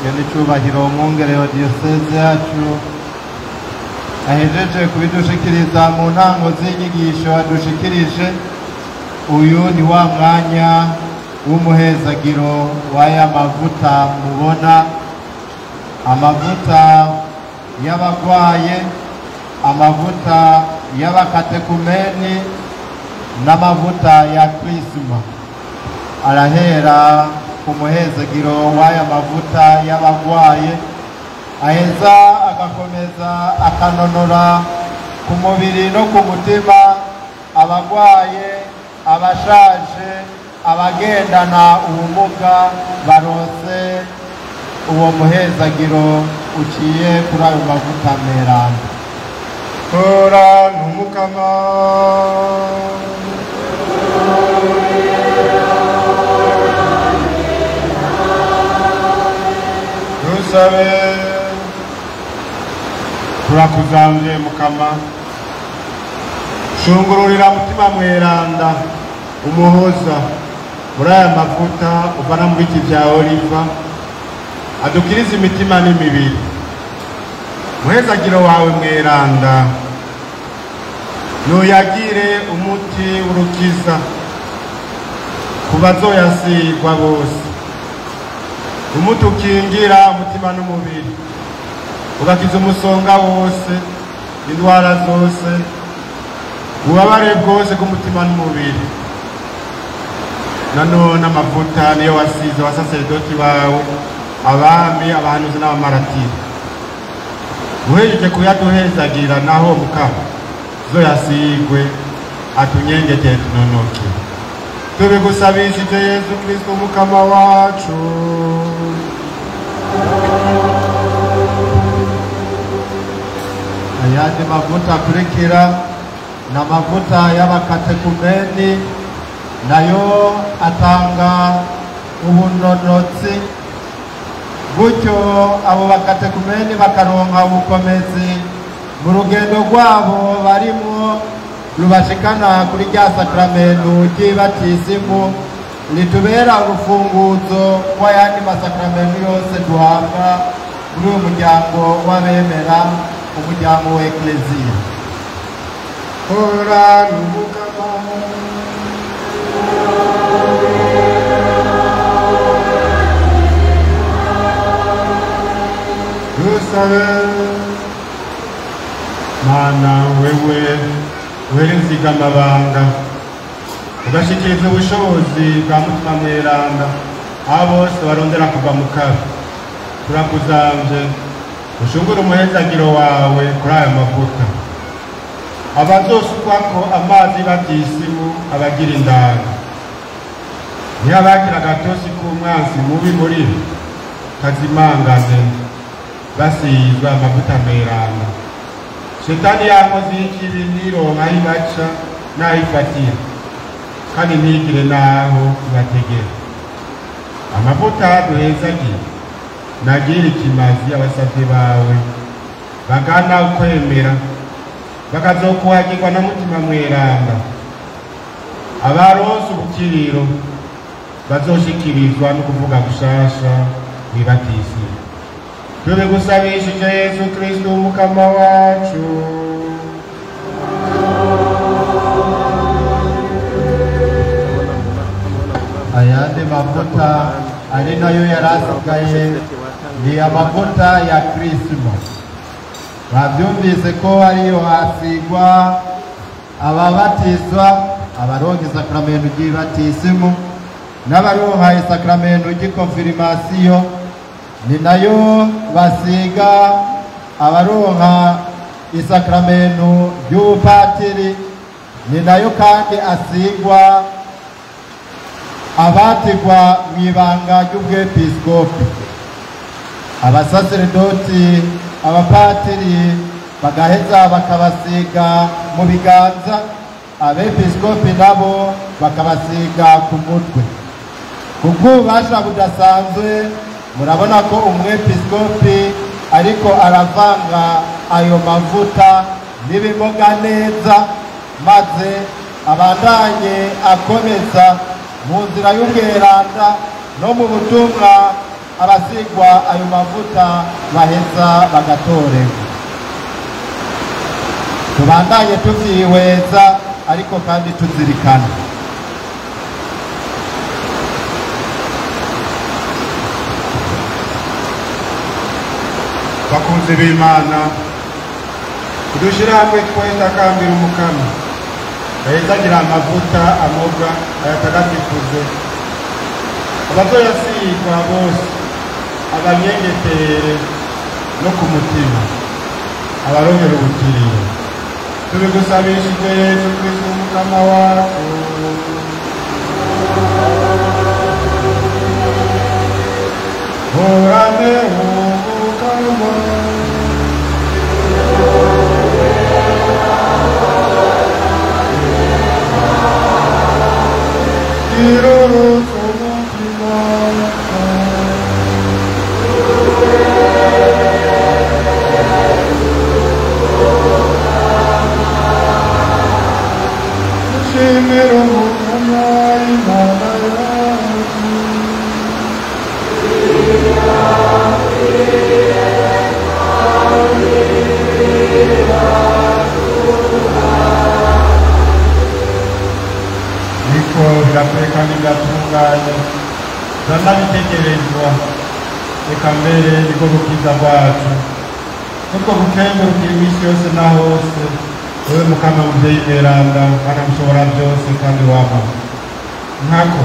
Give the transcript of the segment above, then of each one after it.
Cyubahiro umwungere wa diyoseze yacu ahejeje kubidushikiriza mu ntango z'inyigisho adushikirije. Uyu ni wa mwanya w'umuhezagiro w'aya mavuta mubona, amavuta y'abagwaye, amavuta y'abakatekumeni n'amavuta ya Krisma. Arahera umuhezagiro w'aya mavuta y'abagwaye, aheza agakomeza akanonora ku mubiri no ku mutima abagwaye, abashaje, abagendana ubumuga baronse uwo muhezagiro uciye kuri ayo mavuta meranda. Tora n'umukama dusabe. Turakuzamye mukama, shungururira mutima mweranda umuhoza muri aya mavuta uvana mu biti bya oliva, adukiriza imitima n'imibiri. Muhezagiro wawe mweranda nuyagire umuti w'urukiza ku bazoyasigwa bose, umuti ukingira umutima n'umubiri, ugakiza umusonga wose, indwara zose, ububabare bwose bw'umutima n'umubiri. Nanone amavuta niyo wasize abasaserdoti bawe, abami, abahanuzi n'abamaratiri. Uhejeje kuyaduhezagira naho mukama zoyasigwe atunyengeteye tunonoke. Tubigusabishije Yesu Kristo mukama wacu. Ayandi mavuta akurikira na mavuta y'abakatekumeni, nayo atanga ubunonotsi, gutyo abo bakatekumeni bakaronka ubukomezi mu rugendo rwabo barimo rubashikana kuri rya sakramento ry'ibatisimu, litubera urufunguzo rw'ayandi masakramento yose duhabwa muri uyu muryango w'abemera, umuryango wa Ekleziya. Ora n'umukama dusabe. Mana wewe uhereza amabanga, ugashikiriza ubushobozi bwa mutima mweranda abo bose barondera kuva mu kabi. Turakuzamje ushungure umuhezagiro wawe kuri aya mavuta, abazosukwako amazi batisimu abagira indanga, ntihabagira agatosi k'umwansi mubi muri bo kazimangane basizwa amavuta meranda. Shetani yakoze ikibi nironka aho ibaca n'aho ifatira, kandi ntigire n'aho ibategera. Amavuta duhezagira nagire ikimazi abasavye bawe bagana ukwemera, bakazokuhagirwa na mutima mweranda. Abaronse ubukiriro bazoshikirizwa no kuvuga gushasha wibatisi. Tubigusabishije Yesu Kristo umukama wacu. Ayandi mavuta ari nayo yarasigaye ni amavuta ya Krisma. Bavyumvise ko ariyo hasigwa ababatizwa, abaronka isakramento ry'ibatisimu n'abaronka isakramento ry'ikonfirmasiyo, ni nayo basiga abaronka isakramento ry'ubupatiri, ni nayo kandi asigwa abatigwa mw'ibanga ry'ubwepiskopi. Abasaserdoti, abapatiri bagaheza bakabasiga mu biganza, abepiskopi nabo bakabasiga ku mutwe. Kubw'ububasha budasanzwe murabona ko umwepiskopi ariko aravanga ayo mavuta n'ibimoga neza, maze abandanye akomeza mu nzira y'ubweranda no mu butumwa abasigwa ayo mavuta baheza bagatorerwa. Tubandanye tuvyihweza ariko kandi tuzirikana bakunzi b'Imana, dushira hamwe twese akambira umukama ahezagira amavuta amoga ayatagatifuze, abazoyasigwa bose abanyengetere no ku mutima abaronkera ubukiriro. Tubigusabishije Yesu Kristo umukama wacu. Horane umukama Kirorotso umutima Shimero umukama Imana yacu. Niko birakwiye kandi biratunganye zanabitekerezwa, reka mbere niko gukiza bwacu, nutwo gukengurukira iminsi yose na hose. Wewe mukama muvyeyi mweranda, Mana mushobora byose kandi wama nkako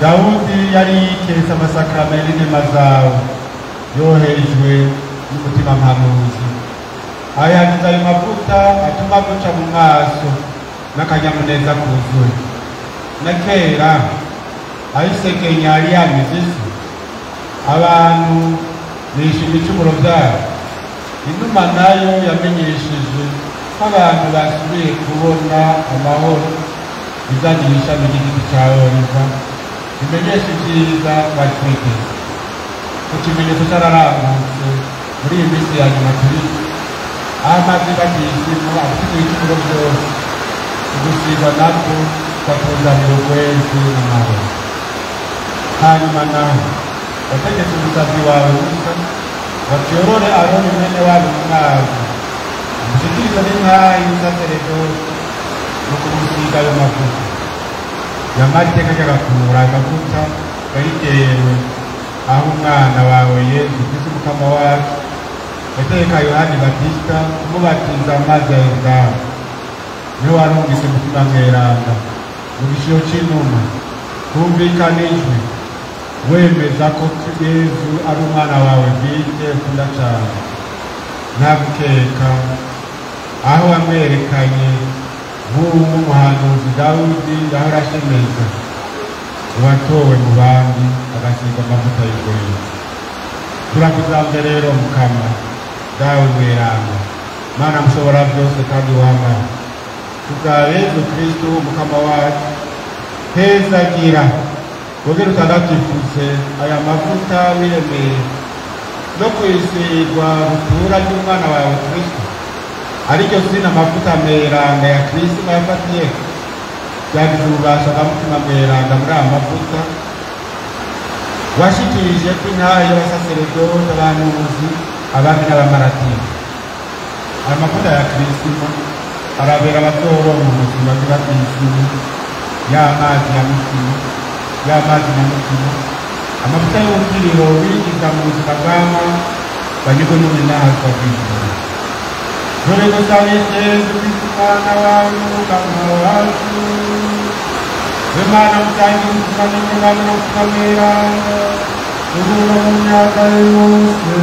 Dawudi yari yikesa amasakramentu n'inema zawe, yohejwe n'umutima mpanuzi. Ayagize ayo mavuta atuma guca mu maso n'akanyamuneza kuzuye. Na kera ayisekenya yari yamize isi, abantu bishe ibicumuro byabo. Inuma nayo yamenyesheje ko abantu basubiye kubona amahoro, izanira ishami ry'igiti cya oliva bimenyesha ibyiza bari kwiteza. Ku kimenyetso cyararangutse muri iyi minsi ya nyuma turi, aho amazi batisimu abafite ibicumuro byose, ugusigwa nabwo twatuzanira ukwezi n'amahoro. Hanyuma nawe wategetse umusazi wawe Musa batyorore Aroni mwene wabo mu mazi, amushyikiriza n'inkayi y'umusaseredoti no kumusiga ayo mavuta. Yamara iteka ry'agakura ayo mavuta yaritewe aho umwana wawe Yesu Kristo umukama wacu yategeka Yohani Batista kumubatiza amazi ya Yorodani. Niwe warungitse umutima mweranda mu gishiro c'inuma, kumvikana ijwi wemeza ko Yesu ari umwana wawe bwite ukunda cyane. Nta gukeka, aho wamwerekanye nk'umuhanuzi Dawudi yahora ashemeza, uwatowe mu bandi agasigwa amavuta y'ukuri. Turakuzamuye rero mukama dawe mweranda, Mana mushobora byose kandi wamara, kubwa Yesu Kristo umukama wacu, hezagira wongere utagatifuze aya mavuta wiremeye no kwisigwa rutura ry'umwana wawe Kristo, ariryo zina amavuta mweranda ya Kristo mwayafatiye. Byagize ububasha bwa mutima mweranda muri aya mavuta, washikirije ko intahe y'abasaseredoti, abahanuzi, abami n'abamaratiri. Aya mavuta ya Kristo arabera abazoronka ubuzima bw'abakristo, y'amazi ya mutima, y'amazi na mutima, amavuta y'ubukiriro bigiza mu buzima bw'ama banyurwe n'ubinahaza bw'ijuru. Dore gusabishe Yesu Kristo umwana wawe n'umukama wacu, we Mana mutangira ubuzima n'ingano no kukamweranda ubu no mu myaka yose.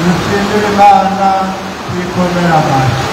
Dushimire Imana, twikomere amashyi.